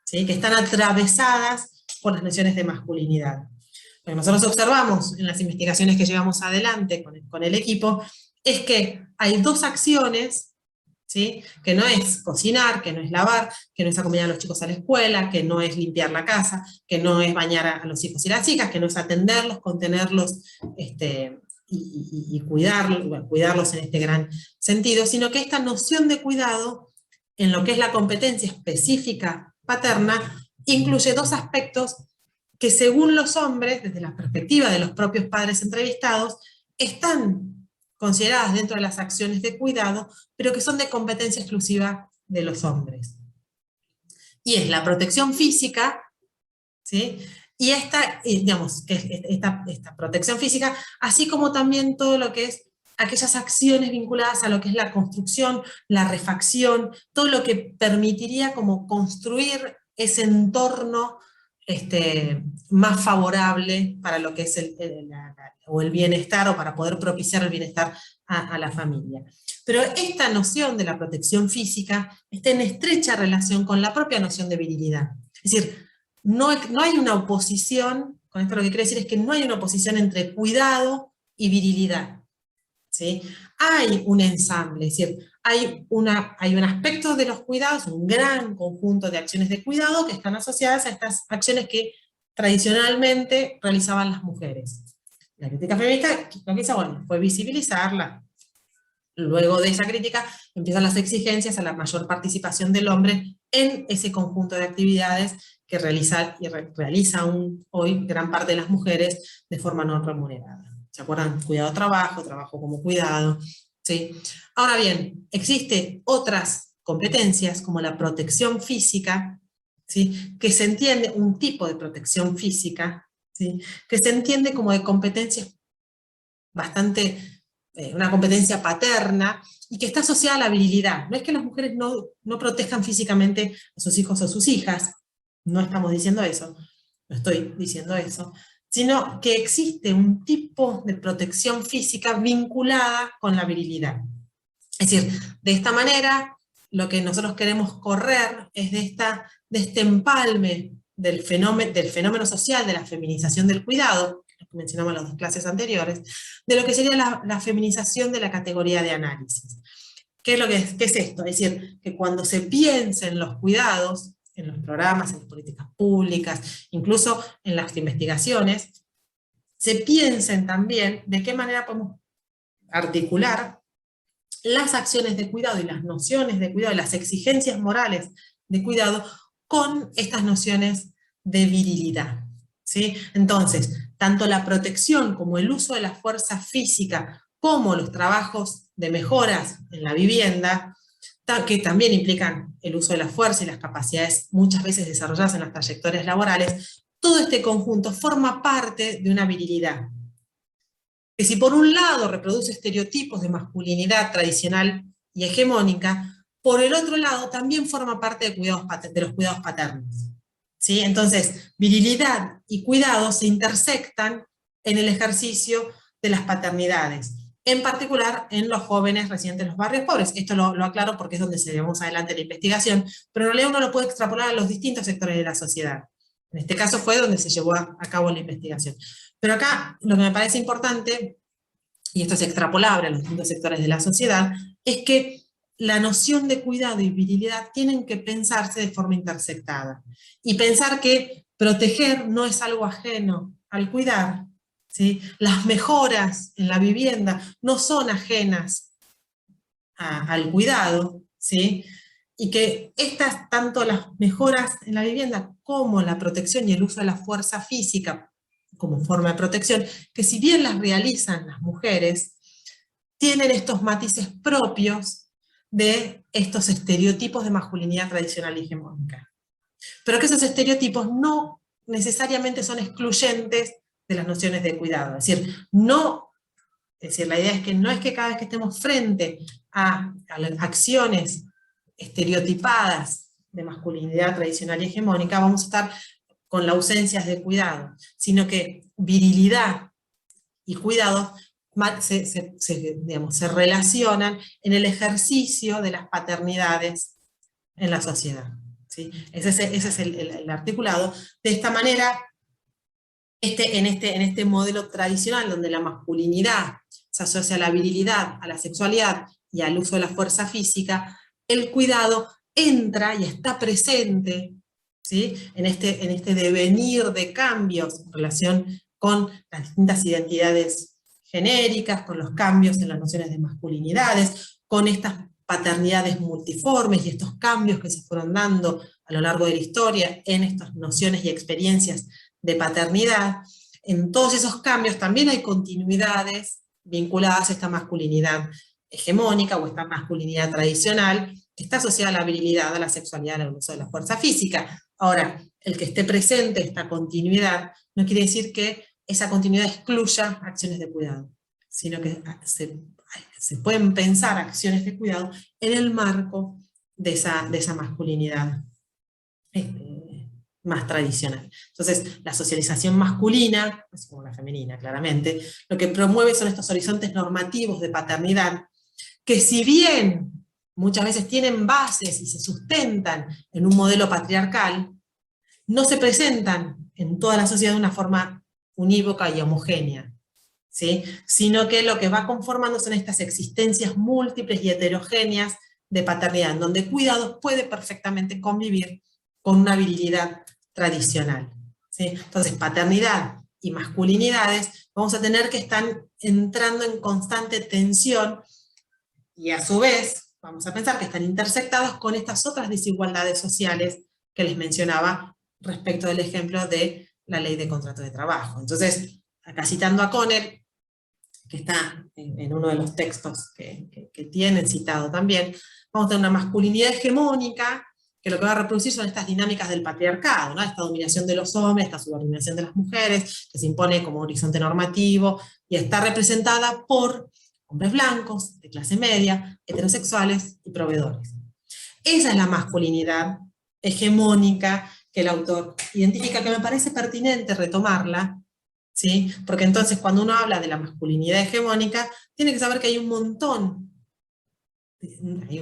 ¿sí? Que están atravesadas por las nociones de masculinidad. Lo que nosotros observamos en las investigaciones que llevamos adelante con el equipo es que hay 2 acciones, ¿sí? Que no es cocinar, que no es lavar, que no es acompañar a los chicos a la escuela, que no es limpiar la casa, que no es bañar a los hijos y las hijas, que no es atenderlos, contenerlos y cuidarlos en este gran sentido, sino que esta noción de cuidado, en lo que es la competencia específica paterna, incluye 2 aspectos que según los hombres, desde la perspectiva de los propios padres entrevistados, están consideradas dentro de las acciones de cuidado, pero que son de competencia exclusiva de los hombres. Y es la protección física, ¿sí? Y digamos, que esta protección física, así como también todo lo que es aquellas acciones vinculadas a lo que es la construcción, la refacción, todo lo que permitiría como construir ese entorno más favorable para lo que es el bienestar, o para poder propiciar el bienestar a la familia. Pero esta noción de la protección física está en estrecha relación con la propia noción de virilidad. Es decir, no hay una oposición, con esto lo que quiero decir es que no hay una oposición entre cuidado y virilidad, ¿sí? Hay un ensamble, es decir, hay un aspecto de los cuidados, un gran conjunto de acciones de cuidado que están asociadas a estas acciones que tradicionalmente realizaban las mujeres. La crítica feminista lo que hizo, bueno, fue visibilizarla. Luego de esa crítica empiezan las exigencias a la mayor participación del hombre en ese conjunto de actividades que realiza aún hoy gran parte de las mujeres de forma no remunerada. ¿Se acuerdan? Cuidado trabajo, trabajo como cuidado. ¿Sí? Ahora bien, existen otras competencias como la protección física, ¿sí? Que se entiende, un tipo de protección física, ¿sí? Que se entiende como de competencias bastante, una competencia paterna, y que está asociada a la virilidad. No es que las mujeres no protejan físicamente a sus hijos o sus hijas, no estamos diciendo eso, no estoy diciendo eso, sino que existe un tipo de protección física vinculada con la virilidad. Es decir, de esta manera, lo que nosotros queremos correr es de este empalme del fenómeno social de la feminización del cuidado, que mencionamos en las dos clases anteriores, de lo que sería la feminización de la categoría de análisis. ¿Qué es esto? Es decir, que cuando se piensa en los cuidados, en los programas, en las políticas públicas, incluso en las investigaciones, se piensen también de qué manera podemos articular las acciones de cuidado y las nociones de cuidado y las exigencias morales de cuidado con estas nociones de virilidad. ¿Sí? Entonces, tanto la protección como el uso de la fuerza física, como los trabajos de mejoras en la vivienda, que también implican el uso de la fuerza y las capacidades muchas veces desarrolladas en las trayectorias laborales, todo este conjunto forma parte de una virilidad. Que si por un lado reproduce estereotipos de masculinidad tradicional y hegemónica, por el otro lado también forma parte de los cuidados paternos. ¿Sí? Entonces, virilidad y cuidado se intersectan en el ejercicio de las paternidades, en particular en los jóvenes residentes de los barrios pobres. Esto lo aclaro porque es donde se ve más adelante la investigación, pero en realidad uno lo puede extrapolar a los distintos sectores de la sociedad. En este caso fue donde se llevó a cabo la investigación. Pero acá lo que me parece importante, y esto es extrapolable a los distintos sectores de la sociedad, es que la noción de cuidado y virilidad tienen que pensarse de forma intersectada. Y pensar que proteger no es algo ajeno al cuidar. ¿Sí? Las mejoras en la vivienda no son ajenas al cuidado, ¿sí? Y que tanto las mejoras en la vivienda como la protección y el uso de la fuerza física como forma de protección, que si bien las realizan las mujeres, tienen estos matices propios de estos estereotipos de masculinidad tradicional y hegemónica. Pero que esos estereotipos no necesariamente son excluyentes de las nociones de cuidado. Es decir, la idea es que cada vez que estemos frente a acciones estereotipadas de masculinidad tradicional y hegemónica, vamos a estar con la ausencia de cuidado, sino que virilidad y cuidado se relacionan en el ejercicio de las paternidades en la sociedad. ¿Sí? Ese es el articulado. De esta manera, en este modelo tradicional, donde la masculinidad se asocia a la virilidad, a la sexualidad y al uso de la fuerza física, el cuidado entra y está presente, ¿sí? en este devenir de cambios en relación con las distintas identidades genéricas, con los cambios en las nociones de masculinidades, con estas paternidades multiformes y estos cambios que se fueron dando a lo largo de la historia en estas nociones y experiencias de paternidad. En todos esos cambios también hay continuidades vinculadas a esta masculinidad hegemónica o esta masculinidad tradicional, que está asociada a la virilidad, a la sexualidad, al uso de la fuerza física. Ahora, el que esté presente esta continuidad no quiere decir que esa continuidad excluya acciones de cuidado, sino que se pueden pensar acciones de cuidado en el marco de esa masculinidad más tradicional. Entonces, la socialización masculina, así como la femenina, claramente, lo que promueve son estos horizontes normativos de paternidad, que si bien muchas veces tienen bases y se sustentan en un modelo patriarcal, no se presentan en toda la sociedad de una forma unívoca y homogénea, ¿sí? Sino que lo que va conformando son estas existencias múltiples y heterogéneas de paternidad, en donde cuidados puede perfectamente convivir con una virilidad tradicional. ¿Sí? ¿sí? Entonces, paternidad y masculinidades vamos a tener que están entrando en constante tensión, y a su vez vamos a pensar que están intersectados con estas otras desigualdades sociales que les mencionaba respecto del ejemplo de la ley de contrato de trabajo. Entonces, acá citando a Conner, que está en uno de los textos que tienen citado también, vamos a tener una masculinidad hegemónica, que lo que va a reproducir son estas dinámicas del patriarcado, ¿no? Esta dominación de los hombres, esta subordinación de las mujeres, que se impone como horizonte normativo, y está representada por hombres blancos, de clase media, heterosexuales y proveedores. Esa es la masculinidad hegemónica que el autor identifica, que me parece pertinente retomarla, ¿sí? Porque entonces cuando uno habla de la masculinidad hegemónica, tiene que saber que hay un montón, hay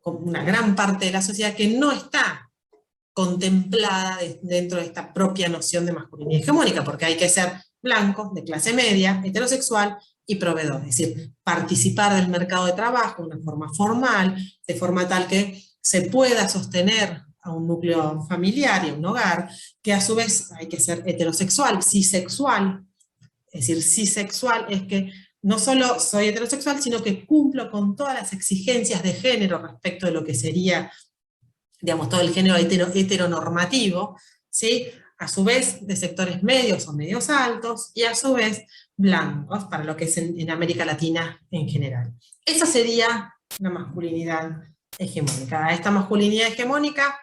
una gran parte de la sociedad que no está contemplada dentro de esta propia noción de masculinidad hegemónica, porque hay que ser blanco, de clase media, heterosexual y proveedor, es decir, participar del mercado de trabajo de una forma formal, de forma tal que se pueda sostener a un núcleo familiar y a un hogar, que a su vez hay que ser heterosexual, cisexual, es decir, cisexual es que no solo soy heterosexual, sino que cumplo con todas las exigencias de género respecto de lo que sería, digamos, todo el género heteronormativo, ¿sí? A su vez de sectores medios o medios altos, y a su vez blancos, para lo que es en América Latina en general. Esa sería la masculinidad hegemónica. A esta masculinidad hegemónica,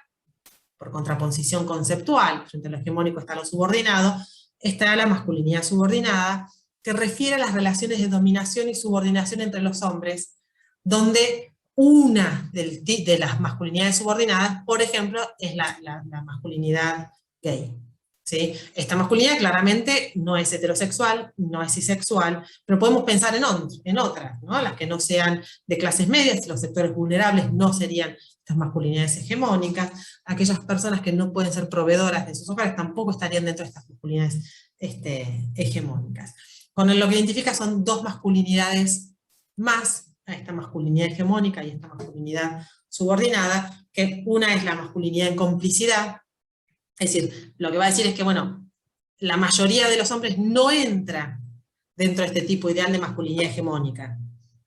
por contraposición conceptual, frente a lo hegemónico está lo subordinado, está la masculinidad subordinada, que refiere a las relaciones de dominación y subordinación entre los hombres, donde una de las masculinidades subordinadas, por ejemplo, es la masculinidad gay. ¿Sí? Esta masculinidad claramente no es heterosexual, no es bisexual, pero podemos pensar en otras, ¿no? Las que no sean de clases medias, los sectores vulnerables no serían estas masculinidades hegemónicas, aquellas personas que no pueden ser proveedoras de sus hogares tampoco estarían dentro de estas masculinidades hegemónicas. Con lo que identifica son dos masculinidades más, a esta masculinidad hegemónica y esta masculinidad subordinada, que una es la masculinidad en complicidad, es decir, lo que va a decir es que, bueno, la mayoría de los hombres no entra dentro de este tipo ideal de masculinidad hegemónica,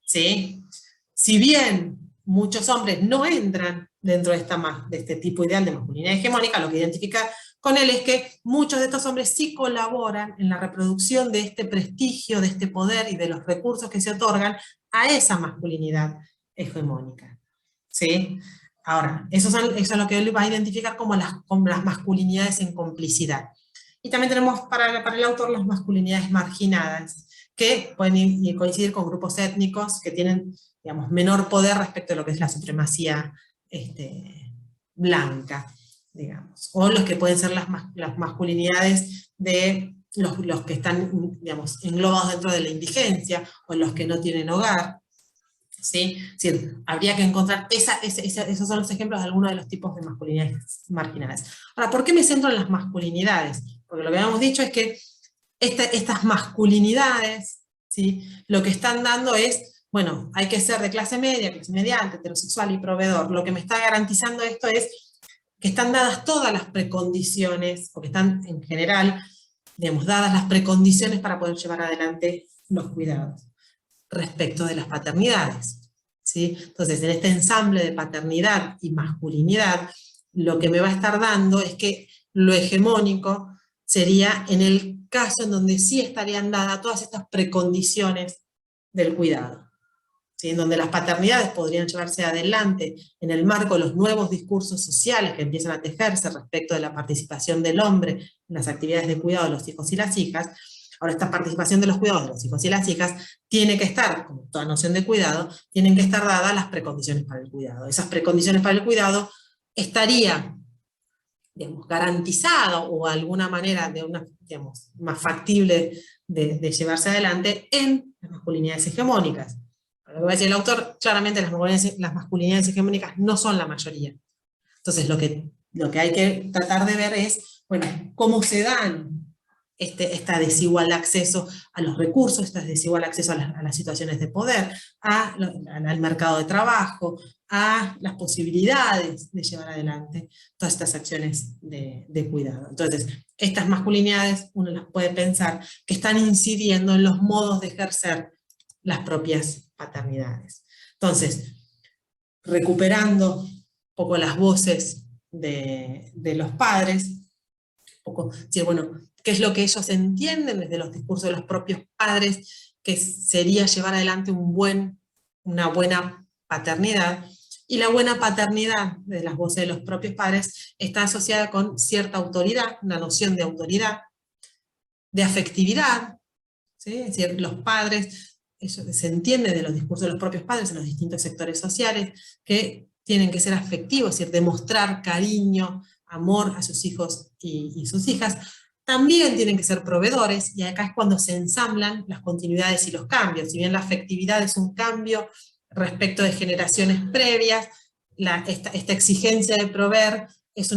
¿sí? Si bien muchos hombres no entran dentro de este tipo ideal de masculinidad hegemónica, lo que identifica con él es que muchos de estos hombres sí colaboran en la reproducción de este prestigio, de este poder y de los recursos que se otorgan a esa masculinidad hegemónica, ¿sí? Ahora, eso es lo que él va a identificar como las masculinidades en complicidad. Y también tenemos para el autor las masculinidades marginadas, que pueden coincidir con grupos étnicos que tienen, digamos, menor poder respecto a lo que es la supremacía blanca, digamos. O los que pueden ser las masculinidades de los que están, digamos, englobados dentro de la indigencia, o los que no tienen hogar. ¿Sí? Es decir, habría que encontrar, esos son los ejemplos de algunos de los tipos de masculinidades marginales. Ahora, ¿por qué me centro en las masculinidades? Porque lo que habíamos dicho es que estas masculinidades, ¿sí? Lo que están dando es, bueno, hay que ser de clase media, clase mediante, heterosexual y proveedor. Lo que me está garantizando esto es que están dadas todas las precondiciones, porque están en general, digamos, dadas las precondiciones para poder llevar adelante los cuidados respecto de las paternidades, ¿sí? Entonces, en este ensamble de paternidad y masculinidad, lo que me va a estar dando es que lo hegemónico sería en el caso en donde sí estarían dadas todas estas precondiciones del cuidado, ¿sí? En donde las paternidades podrían llevarse adelante en el marco de los nuevos discursos sociales que empiezan a tejerse respecto de la participación del hombre en las actividades de cuidado de los hijos y las hijas. Ahora, esta participación de los cuidados de los hijos y las hijas tiene que estar, como toda noción de cuidado, tienen que estar dadas las precondiciones para el cuidado. Esas precondiciones para el cuidado estarían, digamos, garantizado o de alguna manera de una, digamos, más factible de llevarse adelante en las masculinidades hegemónicas. Lo que va a decir el autor, claramente las masculinidades hegemónicas no son la mayoría. Entonces lo que hay que tratar de ver es, bueno, cómo se dan esta desigual acceso a los recursos, este desigual acceso a las situaciones de poder, al mercado de trabajo, a las posibilidades de llevar adelante todas estas acciones de cuidado. Entonces, estas masculinidades uno las puede pensar que están incidiendo en los modos de ejercer las propias paternidades. Entonces, recuperando un poco las voces de los padres, un poco, sí, bueno, qué es lo que ellos entienden desde los discursos de los propios padres, que sería llevar adelante una buena paternidad. Y la buena paternidad de las voces de los propios padres está asociada con cierta autoridad, una noción de autoridad, de afectividad, ¿sí? Es decir, los padres, eso se entiende de los discursos de los propios padres en los distintos sectores sociales, que tienen que ser afectivos, es decir, demostrar cariño, amor a sus hijos y sus hijas. También tienen que ser proveedores, y acá es cuando se ensamblan las continuidades y los cambios. Si bien la afectividad es un cambio respecto de generaciones previas, esta exigencia de proveer si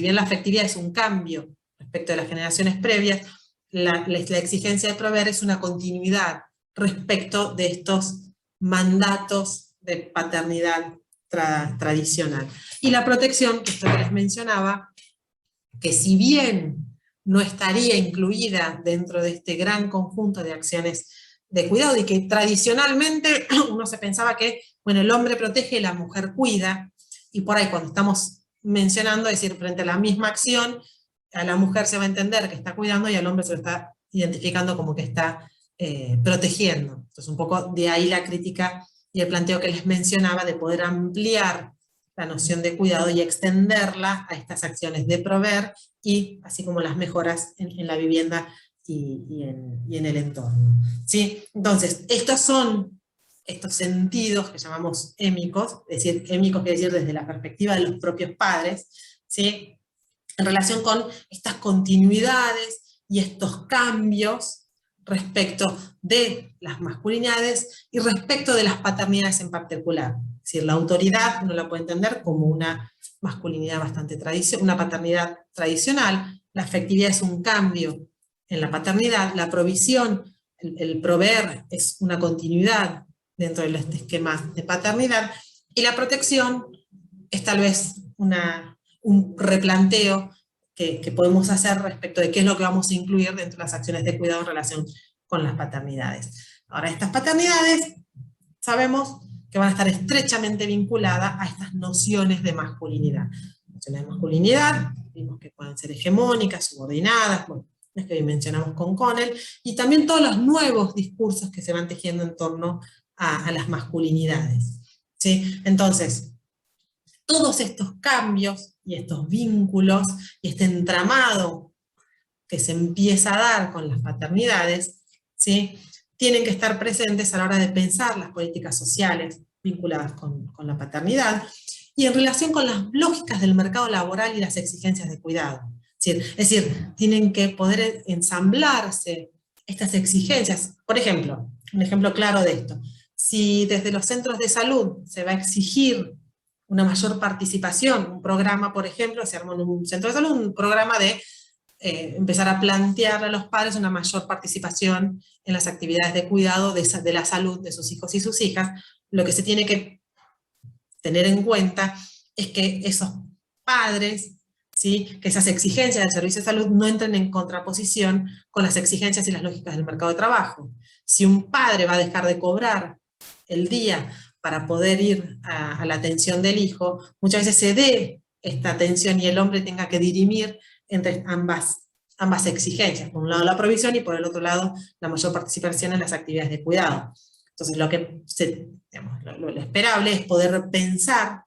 bien la afectividad es un cambio respecto de las generaciones previas, la exigencia de proveer es una continuidad respecto de estos mandatos de paternidad tradicional. Y la protección, que esto que les mencionaba, que si bien no estaría incluida dentro de este gran conjunto de acciones de cuidado, y que tradicionalmente uno se pensaba que, bueno, el hombre protege y la mujer cuida, y por ahí cuando estamos mencionando, es decir, frente a la misma acción, a la mujer se va a entender que está cuidando y al hombre se lo está identificando como que está protegiendo. Entonces un poco de ahí la crítica y el planteo que les mencionaba de poder ampliar la noción de cuidado y extenderla a estas acciones de proveer, y así como las mejoras en la vivienda y en el entorno. ¿Sí? Entonces, estos son estos sentidos que llamamos émicos, es decir, émicos quiere decir desde la perspectiva de los propios padres, ¿sí? En relación con estas continuidades y estos cambios respecto de las masculinidades y respecto de las paternidades en particular. Es decir, la autoridad uno la puede entender como una masculinidad bastante tradicional, una paternidad tradicional, la afectividad es un cambio en la paternidad, la provisión, el proveer es una continuidad dentro de este esquema de paternidad, y la protección es tal vez un replanteo que podemos hacer respecto de qué es lo que vamos a incluir dentro de las acciones de cuidado en relación con las paternidades. Ahora, estas paternidades sabemos que van a estar estrechamente vinculadas a estas nociones de masculinidad. Nociones de masculinidad, vimos que pueden ser hegemónicas, subordinadas, bueno, las que hoy mencionamos con Connell, y también todos los nuevos discursos que se van tejiendo en torno a las masculinidades. ¿Sí? Entonces, todos estos cambios y estos vínculos y este entramado que se empieza a dar con las paternidades, ¿sí? Tienen que estar presentes a la hora de pensar las políticas sociales vinculadas con la paternidad, y en relación con las lógicas del mercado laboral y las exigencias de cuidado. Es decir, tienen que poder ensamblarse estas exigencias. Por ejemplo, un ejemplo claro de esto, si desde los centros de salud se va a exigir una mayor participación, un programa, por ejemplo, se armó en un centro de salud, un programa de empezar a plantearle a los padres una mayor participación en las actividades de cuidado de la salud de sus hijos y sus hijas. Lo que se tiene que tener en cuenta es que esos padres, ¿sí? Que esas exigencias del servicio de salud no entren en contraposición con las exigencias y las lógicas del mercado de trabajo. Si un padre va a dejar de cobrar el día para poder ir a la atención del hijo, muchas veces se dé esta atención y el hombre tenga que dirimir entre ambas exigencias, por un lado la provisión y por el otro lado la mayor participación en las actividades de cuidado. Entonces lo esperable es poder pensar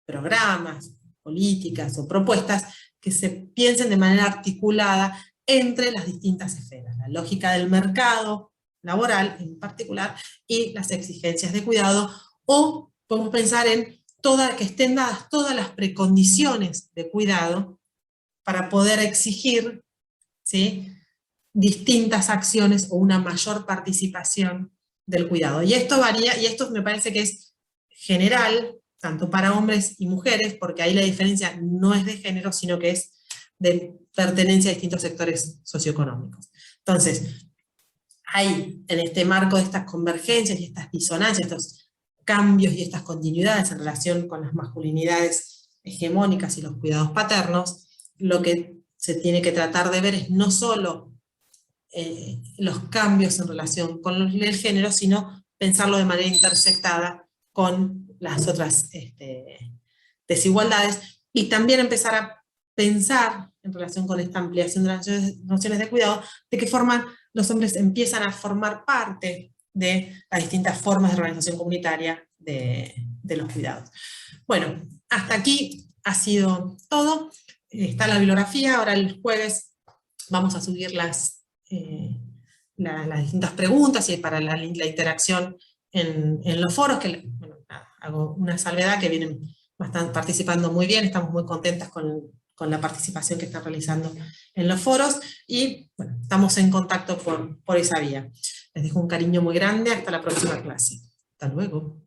programas, políticas o propuestas que se piensen de manera articulada entre las distintas esferas, la lógica del mercado laboral en particular y las exigencias de cuidado, o podemos pensar en que estén dadas todas las precondiciones de cuidado para poder exigir, ¿sí?, distintas acciones o una mayor participación del cuidado. Y esto varía, y esto me parece que es general, tanto para hombres y mujeres, porque ahí la diferencia no es de género, sino que es de pertenencia a distintos sectores socioeconómicos. Entonces, hay en este marco de estas convergencias y estas disonancias, estos cambios y estas continuidades en relación con las masculinidades hegemónicas y los cuidados paternos, lo que se tiene que tratar de ver es no solo los cambios en relación con el género, sino pensarlo de manera intersectada con las otras desigualdades, y también empezar a pensar en relación con esta ampliación de las nociones de cuidado, de qué forma los hombres empiezan a formar parte de las distintas formas de organización comunitaria de los cuidados. Bueno, hasta aquí ha sido todo. Está la bibliografía, ahora el jueves vamos a subir las distintas preguntas y para la interacción en los foros, que bueno, hago una salvedad que vienen participando muy bien, estamos muy contentas con la participación que están realizando en los foros, y bueno, estamos en contacto por esa vía. Les dejo un cariño muy grande, hasta la próxima clase. Hasta luego.